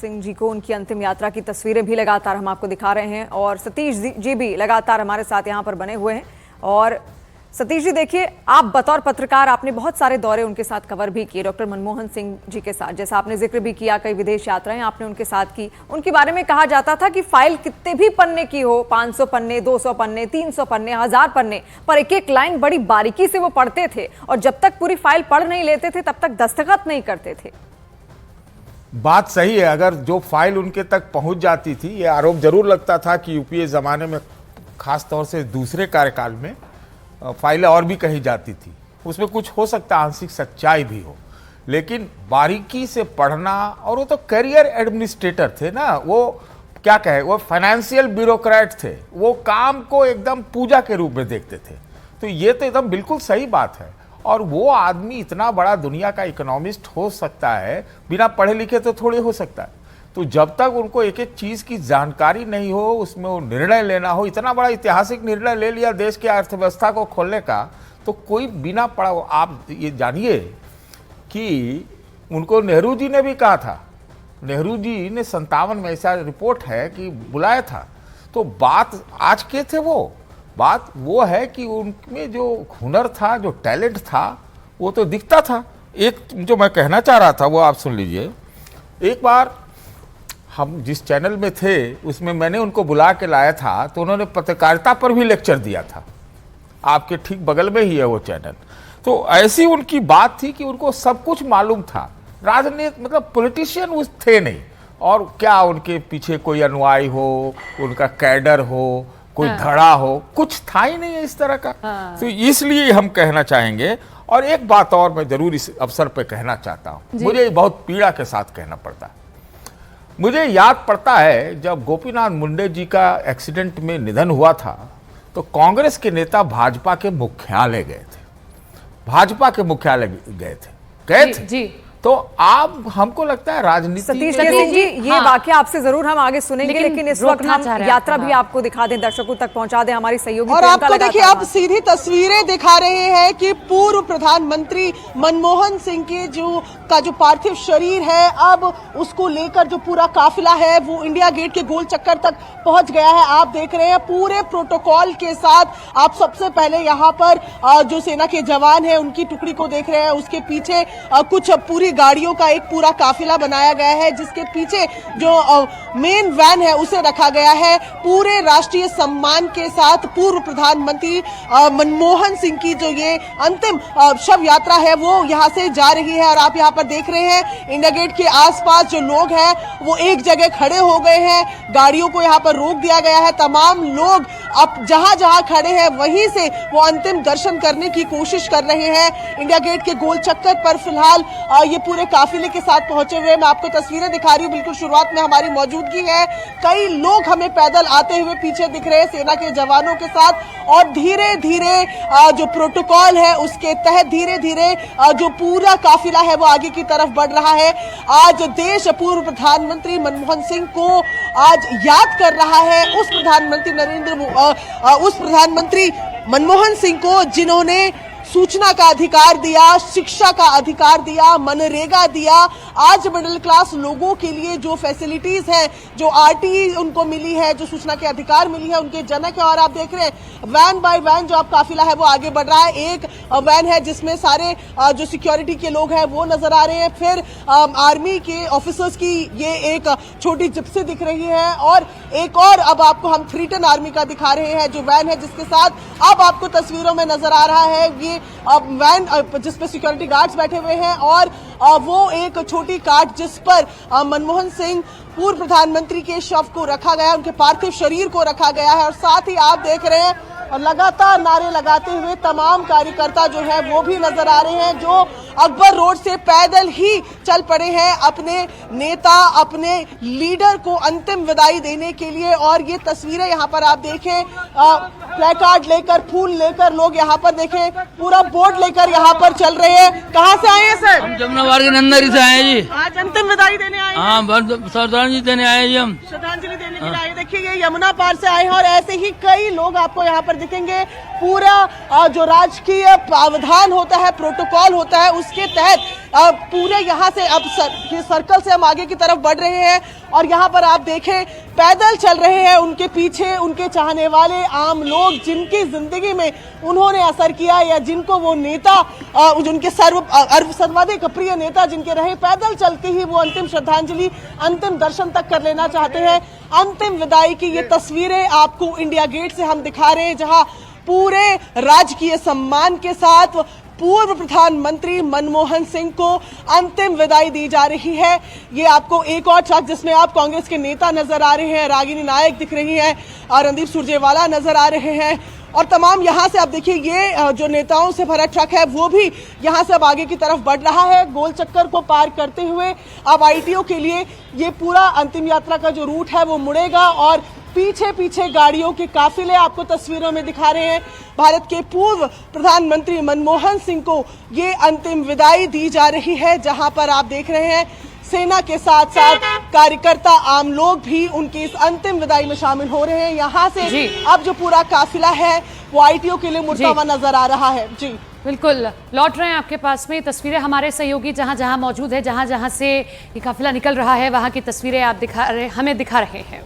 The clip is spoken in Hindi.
सिंह जी को उनकी अंतिम यात्रा की तस्वीरें भी लगातार हम आपको दिखा रहे हैं और सतीश जी भी लगातार हमारे साथ यहाँ पर बने हुए हैं। और सतीश जी देखिए, आप बतौर पत्रकार आपने बहुत सारे दौरे उनके साथ कवर भी किए, डॉक्टर मनमोहन सिंह जी के साथ, जैसा आपने जिक्र भी किया, कई विदेश यात्राएं आपने उनके साथ की। उनके बारे में कहा जाता था कि फाइल कितने भी पन्ने की हो, 500 पन्ने, 200 पन्ने, 300 पन्ने, 1000 पन्ने, पर एक एक लाइन बड़ी बारीकी से वो पढ़ते थे और जब तक पूरी फाइल पढ़ नहीं लेते थे तब तक दस्तखत नहीं करते थे। बात सही है, अगर जो फाइल उनके तक पहुंच जाती थी, ये आरोप जरूर लगता था कि यूपीए जमाने में खास तौर से दूसरे कार्यकाल में फाइलें और भी कही जाती थी, उसमें कुछ हो सकता है आंशिक सच्चाई भी हो, लेकिन बारीकी से पढ़ना, और वो तो करियर एडमिनिस्ट्रेटर थे ना, वो क्या कहे, वो फाइनेंशियल ब्यूरोक्रेट थे, वो काम को एकदम पूजा के रूप में देखते थे। तो ये तो एकदम बिल्कुल सही बात है। और वो आदमी इतना बड़ा दुनिया का इकोनॉमिस्ट हो सकता है, बिना पढ़े लिखे तो थोड़ी हो सकता है। तो जब तक उनको एक एक चीज़ की जानकारी नहीं हो, उसमें वो निर्णय लेना हो, इतना बड़ा ऐतिहासिक निर्णय ले लिया देश की अर्थव्यवस्था को खोलने का, तो कोई बिना पढ़ा, आप ये जानिए कि उनको नेहरू जी ने भी कहा था, नेहरू जी ने 57 में ऐसा रिपोर्ट है कि बुलाया था। तो बात आज के थे, वो बात वो है कि उनमें जो हुनर था, जो टैलेंट था, वो तो दिखता था। एक जो मैं कहना चाह रहा था वो आप सुन लीजिए। एक बार हम जिस चैनल में थे उसमें मैंने उनको बुला के लाया था, तो उन्होंने पत्रकारिता पर भी लेक्चर दिया था, आपके ठीक बगल में ही है वो चैनल। तो ऐसी उनकी बात थी कि उनको सब कुछ मालूम था, राजनीति मतलब पॉलिटिशियन उस थे नहीं, और क्या उनके पीछे कोई अनुयायी हो, उनका कैडर हो, कोई धड़ा हो, कुछ था ही नहीं है इस तरह का। तो इसलिए हम कहना चाहेंगे। और एक बात और मैं जरूर इस अवसर पे कहना चाहता हूँ, मुझे बहुत पीड़ा के साथ कहना पड़ता है। मुझे याद पड़ता है जब गोपीनाथ मुंडे जी का एक्सीडेंट में निधन हुआ था, तो कांग्रेस के नेता भाजपा के मुख्यालय गए थे, भाजपा के मुख्यालय गए थे जी। तो आप, हमको लगता है राजनीति सतीश जी ये वाकया आपसे जरूर हम आगे सुनेंगे, लेकिन इस वक्त हम यात्रा भी आपको दिखा दें, दर्शकों तक पहुंचा दें, हमारी सहयोगी। और आपको देखिए, आप सीधी तस्वीरें दिखा रहे हैं कि पूर्व प्रधानमंत्री मनमोहन सिंह के जो पार्थिव शरीर है, अब उसको लेकर जो पूरा काफिला है वो इंडिया गेट के गोल चक्कर तक पहुंच गया है। आप देख रहे हैं पूरे प्रोटोकॉल के साथ। आप सबसे पहले यहाँ पर जो सेना के जवान है उनकी टुकड़ी को देख रहे हैं, उसके पीछे कुछ पूरी गाड़ियों का एक पूरा काफिला बनाया गया है, जिसके पीछे जो मेन वैन है उसे रखा गया है। पूरे राष्ट्रीय सम्मान के साथ पूर्व प्रधानमंत्री मनमोहन सिंह की जो ये अंतिम शव यात्रा है वो यहाँ से जा रही है। और आप यहाँ पर देख रहे हैं इंडिया गेट के आसपास जो लोग हैं वो एक जगह खड़े हो गए हैं, गाड़ियों को यहाँ पर रोक दिया गया है। तमाम लोग अब जहां जहां खड़े हैं वहीं से वो अंतिम दर्शन करने की कोशिश कर रहे हैं। इंडिया गेट के गोल चक्कर पर फिलहाल ये पूरे काफिले के साथ पहुंचे हुए मैं आपको तस्वीरें दिखा रही हूँ। बिल्कुल शुरुआत में हमारी मौजूदगी है, कई लोग हमें पैदल आते हुए पीछे दिख रहे हैं सेना के जवानों के साथ, और धीरे धीरे जो प्रोटोकॉल है उसके तहत धीरे धीरे जो पूरा काफिला है वो आगे की तरफ बढ़ रहा है। आज देश पूर्व प्रधानमंत्री मनमोहन सिंह को आज याद कर रहा है, उस प्रधानमंत्री मनमोहन सिंह को जिन्होंने सूचना का अधिकार दिया, शिक्षा का अधिकार दिया, मनरेगा दिया। आज मिडिल क्लास लोगों के लिए जो फैसिलिटीज है, जो आरटी उनको मिली है, जो सूचना के अधिकार मिली है, उनके जनक है। और आप देख रहे हैं वैन बाय वैन जो आप काफिला है वो आगे बढ़ रहा है। एक वैन है जिसमें सारे जो सिक्योरिटी के लोग हैं वो नजर आ रहे हैं, फिर आर्मी के ऑफिसर्स की ये एक छोटी जिप्सी दिख रही है, और एक और अब आपको हम 3 टन आर्मी का दिखा रहे हैं जो वैन है, जिसके साथ अब आपको तस्वीरों में नजर आ रहा है ये वैन जिसपे सिक्योरिटी गार्ड्स बैठे हुए हैं, और वो एक छोटी कार्ट जिस पर मनमोहन सिंह पूर्व प्रधानमंत्री के शव को रखा गया, उनके पार्थिव शरीर को रखा गया है। और साथ ही आप देख रहे हैं और लगातार नारे लगाते हुए तमाम कार्यकर्ता जो है वो भी नजर आ रहे हैं, जो अकबर रोड से पैदल ही चल पड़े हैं अपने नेता, अपने लीडर को अंतिम विदाई देने के लिए। और ये तस्वीरें यहाँ पर आप देखें, प्लेकार्ड लेकर, फूल लेकर लोग यहाँ पर देखें, पूरा बोर्ड लेकर यहाँ पर चल रहे हैं। कहाँ से आए हैं सर? हम जमुनाबाद के नंदरी से आए जी। आज अंतिम विदाई देने आए? हाँ, श्रद्धांजलि देने आए जी। हम श्रद्धांजलि देने के लिए आए। देखिए ये यमुना पार से आए हैं और ऐसे ही कई लोग आपको यहाँ पर दिखेंगे। पूरा जो राजकीय प्रावधान होता है, प्रोटोकॉल होता है, उसके तहत पूरे यहाँ से अब सर्कल से हम आगे की तरफ बढ़ रहे हैं और यहाँ पर आप देखें पैदल चल रहे हैं उनके पीछे उनके चाहने वाले आम लोग, जिनकी जिंदगी में उन्होंने असर किया या जिनको वो नेता उनके सर्वाधिक प्रिय नेता जिनके रहे, पैदल चलते ही वो अंतिम श्रद्धांजलि, अंतिम दर्शन तक कर लेना चाहते हैं। अंतिम विदाई की ये तस्वीरें आपको इंडिया गेट से हम दिखा रहे हैं, जहां पूरे राजकीय सम्मान के साथ पूर्व प्रधानमंत्री मनमोहन सिंह को अंतिम विदाई दी जा रही है। ये आपको एक और ट्रक जिसमें आप कांग्रेस के नेता नजर आ रहे हैं, रागिनी नायक दिख रही है और रणदीप सुरजेवाला नजर आ रहे हैं और तमाम यहाँ से आप देखिए ये जो नेताओं से भरा ट्रक है वो भी यहाँ से अब आगे की तरफ बढ़ रहा है। गोल चक्कर को पार करते हुए अब आईटीओ के लिए ये पूरा अंतिम यात्रा का जो रूट है वो मुड़ेगा और पीछे पीछे गाड़ियों के काफिले आपको तस्वीरों में दिखा रहे हैं। भारत के पूर्व प्रधानमंत्री मनमोहन सिंह को ये अंतिम विदाई दी जा रही है, जहां पर आप देख रहे हैं सेना के साथ साथ कार्यकर्ता आम लोग भी उनकी इस अंतिम विदाई में शामिल हो रहे हैं। यहाँ से अब जो पूरा काफिला है वो आईटीओ के लिए मुड़ता हुआ नजर आ रहा है। जी बिल्कुल, लौट रहे हैं आपके पास में तस्वीरें, हमारे सहयोगी जहां जहां मौजूद है, जहां जहां से ये काफिला निकल रहा है वहां की तस्वीरें आप हमें दिखा रहे हैं।